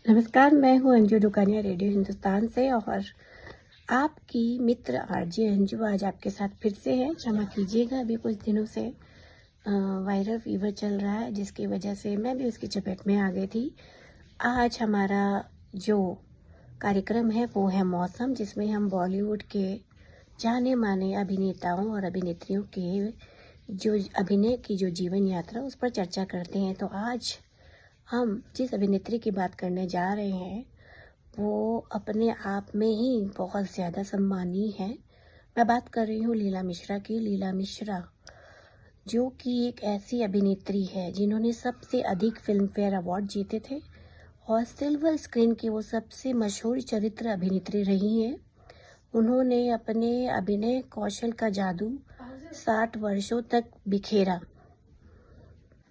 नमस्कार, मैं हूँ अंजू दुकानिया रेडियो हिंदुस्तान से और आपकी मित्र आरजे अंजू आज आपके साथ फिर से है। क्षमा कीजिएगा, अभी कुछ दिनों से वायरल फीवर चल रहा है जिसकी वजह से मैं भी उसकी चपेट में आ गई थी। आज हमारा जो कार्यक्रम है वो है मौसम, जिसमें हम बॉलीवुड के जाने माने अभिनेताओं और अभिनेत्रियों के जो अभिनय की जो जीवन यात्रा उस पर चर्चा करते हैं। तो आज हम जिस अभिनेत्री की बात करने जा रहे हैं वो अपने आप में ही बहुत ज़्यादा सम्मानीय है। मैं बात कर रही हूँ लीला मिश्रा की। लीला मिश्रा जो कि एक ऐसी अभिनेत्री है जिन्होंने सबसे अधिक फिल्म फेयर अवार्ड जीते थे और सिल्वर स्क्रीन की वो सबसे मशहूर चरित्र अभिनेत्री रही हैं। उन्होंने अपने अभिनय कौशल का जादू 60 वर्षों तक बिखेरा।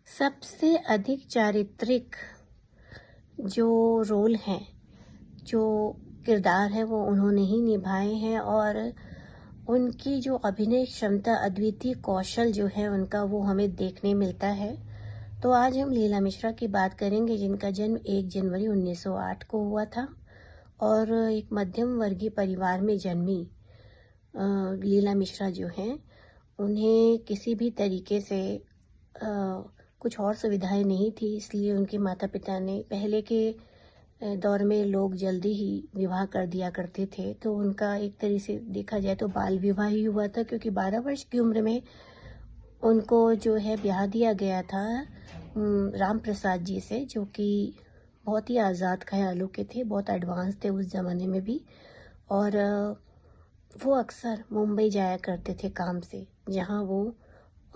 सबसे अधिक चारित्रिक जो रोल हैं, जो किरदार है वो उन्होंने ही निभाए हैं और उनकी जो अभिनय क्षमता, अद्वितीय कौशल जो है उनका, वो हमें देखने मिलता है। तो आज हम लीला मिश्रा की बात करेंगे जिनका जन्म 1 जनवरी 1908 को हुआ था और एक मध्यम वर्गीय परिवार में जन्मी लीला मिश्रा जो हैं, उन्हें किसी भी तरीके से कुछ और सुविधाएं नहीं थी, इसलिए उनके माता पिता ने, पहले के दौर में लोग जल्दी ही विवाह कर दिया करते थे, तो उनका एक तरह से देखा जाए तो बाल विवाह ही हुआ था, क्योंकि 12 वर्ष की उम्र में उनको जो है ब्याह दिया गया था राम प्रसाद जी से, जो कि बहुत ही आज़ाद ख्यालों के थे, बहुत एडवांस थे उस ज़माने में भी। और वो अक्सर मुंबई जाया करते थे काम से, जहाँ वो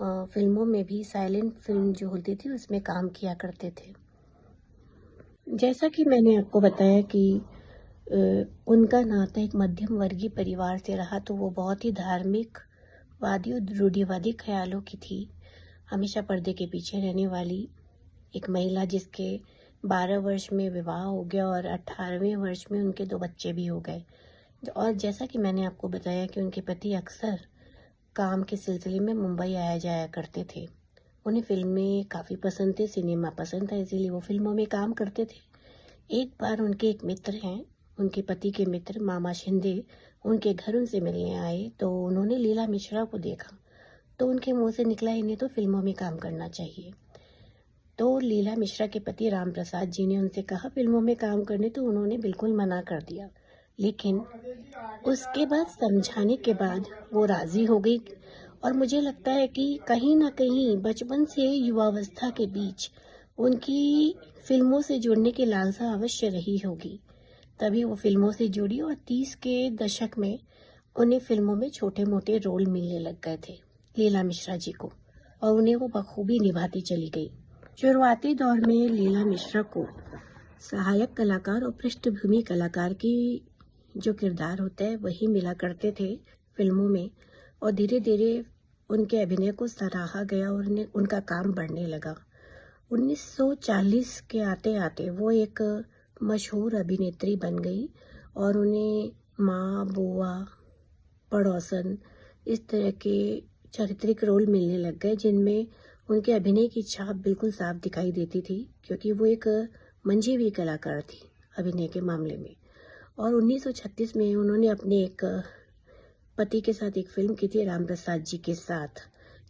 फिल्मों में भी, साइलेंट फिल्म जो होती थी उसमें काम किया करते थे। जैसा कि मैंने आपको बताया कि उनका नाता एक मध्यम वर्गीय परिवार से रहा, तो वो बहुत ही धार्मिक, वादी और रूढ़िवादी ख्यालों की थी। हमेशा पर्दे के पीछे रहने वाली एक महिला, जिसके 12 वर्ष में विवाह हो गया और 18वें वर्ष में उनके 2 बच्चे भी हो गए। और जैसा कि मैंने आपको बताया कि उनके पति अक्सर काम के सिलसिले में मुंबई आया जाया करते थे। उन्हें फिल्में काफ़ी पसंद थे, सिनेमा पसंद था, इसीलिए वो फिल्मों में काम करते थे। एक बार उनके एक मित्र हैं, उनके पति के मित्र मामा शिंदे, उनके घर उनसे मिलने आए, तो उन्होंने लीला मिश्रा को देखा, तो उनके मुंह से निकला, इन्हें तो फिल्मों में काम करना चाहिए। तो लीला मिश्रा के पति राम प्रसाद जी ने उनसे कहा फिल्मों में काम करने, तो उन्होंने बिल्कुल मना कर दिया। लेकिन उसके बाद समझाने के बाद वो राज़ी हो गई। और मुझे लगता है कि कहीं ना कहीं बचपन से युवावस्था के बीच उनकी फिल्मों से जुड़ने की लालसा अवश्य रही होगी, तभी वो फिल्मों से जुड़ी और 30 के दशक में उन्हें फिल्मों में छोटे मोटे रोल मिलने लग गए थे लीला मिश्रा जी को, और उन्हें वो बखूबी निभाती चली गई। शुरुआती दौर में लीला मिश्रा को सहायक कलाकार और पृष्ठभूमि कलाकार की जो किरदार होता है वही मिला करते थे फिल्मों में, और धीरे धीरे उनके अभिनय को सराहा गया और उनका काम बढ़ने लगा। 1940 के आते आते वो एक मशहूर अभिनेत्री बन गई और उन्हें माँ, बुआ, पड़ोसन, इस तरह के चारित्रिक रोल मिलने लग गए, जिनमें उनके अभिनय की छाप बिल्कुल साफ दिखाई देती थी, क्योंकि वो एक मंझी हुई कलाकार थी अभिनय के मामले में। और 1936 में उन्होंने अपने एक पति के साथ एक फिल्म की थी राम प्रसाद जी के साथ,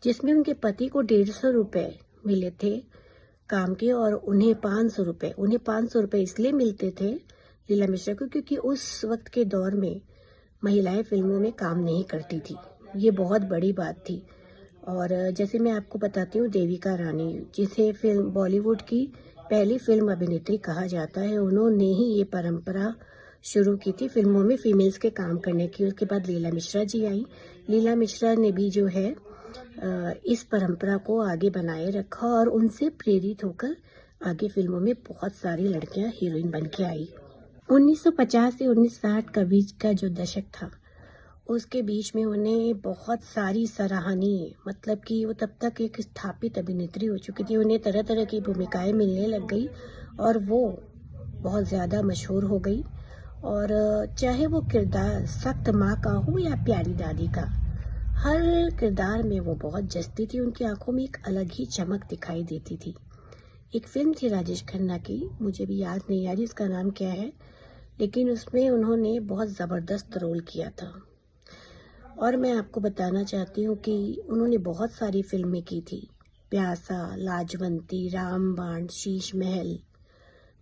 जिसमें उनके पति को 150 रुपये मिले थे काम के और उन्हें 500 रुपये इसलिए मिलते थे लीला मिश्रा को, क्योंकि उस वक्त के दौर में महिलाएं फिल्मों में काम नहीं करती थी। ये बहुत बड़ी बात थी। और जैसे मैं आपको बताती हूँ, देविका रानी, जिसे फिल्म बॉलीवुड की पहली फिल्म अभिनेत्री कहा जाता है, उन्होंने ही ये परंपरा शुरू की थी फिल्मों में फीमेल्स के काम करने की। उसके बाद लीला मिश्रा जी आई। लीला मिश्रा ने भी जो है इस परंपरा को आगे बनाए रखा और उनसे प्रेरित होकर आगे फिल्मों में बहुत सारी लड़कियां हीरोइन बन के आई। 1950 से 1960 का बीच का जो दशक था, उसके बीच में उन्हें बहुत सारी सराहनीय, मतलब कि वो तब तक एक स्थापित अभिनेत्री हो चुकी थी, उन्हें तरह तरह की भूमिकाएं मिलने लग गई और वो बहुत ज़्यादा मशहूर हो गई। और चाहे वो किरदार सख्त माँ का हो या प्यारी दादी का, हर किरदार में वो बहुत जचती थी। उनकी आंखों में एक अलग ही चमक दिखाई देती थी। एक फिल्म थी राजेश खन्ना की, मुझे भी याद नहीं आ रही उसका नाम क्या है, लेकिन उसमें उन्होंने बहुत ज़बरदस्त रोल किया था। और मैं आपको बताना चाहती हूँ कि उन्होंने बहुत सारी फिल्में की थी। प्यासा, लाजवंती, रामबाण, शीश महल,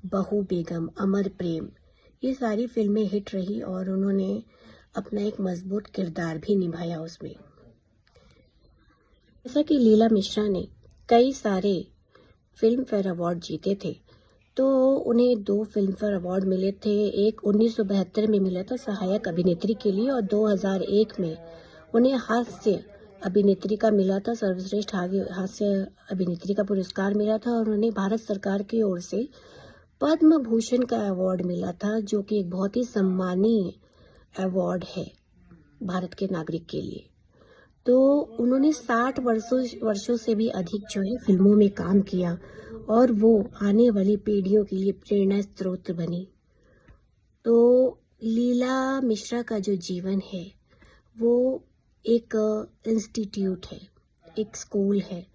बहू बेगम, अमर प्रेम, ये सारी फिल्में हिट रही और उन्होंने अपना एक मजबूत किरदार भी निभाया उसमें। जैसा कि लीला मिश्रा ने कई सारे फिल्म फेयर अवार्ड जीते थे, तो उन्हें 2 फिल्म फेयर अवार्ड मिले थे। एक 1972 में मिला था सहायक अभिनेत्री के लिए और 2001 में उन्हें हास्य अभिनेत्री का मिला था, सर्वश्रेष्ठ हास्य अभिनेत्री का पुरस्कार मिला था और उन्हें भारत सरकार की ओर से पद्म भूषण का अवार्ड मिला था, जो कि एक बहुत ही सम्मानीय अवार्ड है भारत के नागरिक के लिए। तो उन्होंने 60 वर्षों से भी अधिक जो है फिल्मों में काम किया और वो आने वाली पीढ़ियों के लिए प्रेरणा स्रोत बनी। तो लीला मिश्रा का जो जीवन है वो एक इंस्टीट्यूट है, एक स्कूल है,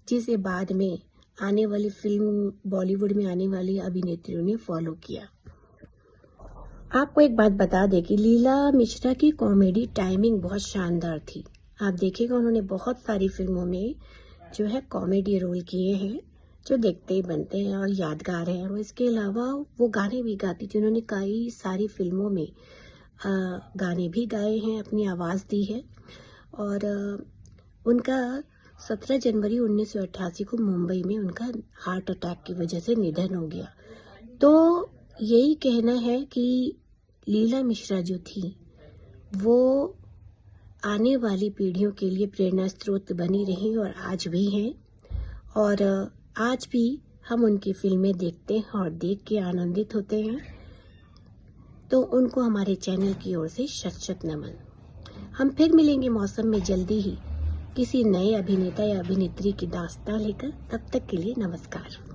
जिसे बाद में आने वाली फिल्म बॉलीवुड में आने वाली अभिनेत्रियों ने फॉलो किया। आपको एक बात बता दें कि लीला मिश्रा की कॉमेडी टाइमिंग बहुत शानदार थी। आप देखिएगा उन्होंने बहुत सारी फिल्मों में जो है कॉमेडी रोल किए हैं, जो देखते ही बनते हैं और यादगार हैं। और इसके अलावा वो गाने भी गाती थी, उन्होंने कई सारी फिल्मों में गाने भी गाए हैं, अपनी आवाज़ दी है। और उनका 17 जनवरी 1988 को मुंबई में उनका हार्ट अटैक की वजह से निधन हो गया। तो यही कहना है कि लीला मिश्रा जो थी वो आने वाली पीढ़ियों के लिए प्रेरणा स्रोत बनी रही और आज भी हैं। और आज भी हम उनकी फिल्में देखते हैं और देख के आनंदित होते हैं। तो उनको हमारे चैनल की ओर से शत-शत नमन। हम फिर मिलेंगे मौसम में जल्दी ही किसी नए अभिनेता या अभिनेत्री की दास्तां लेकर। तब तक के लिए नमस्कार।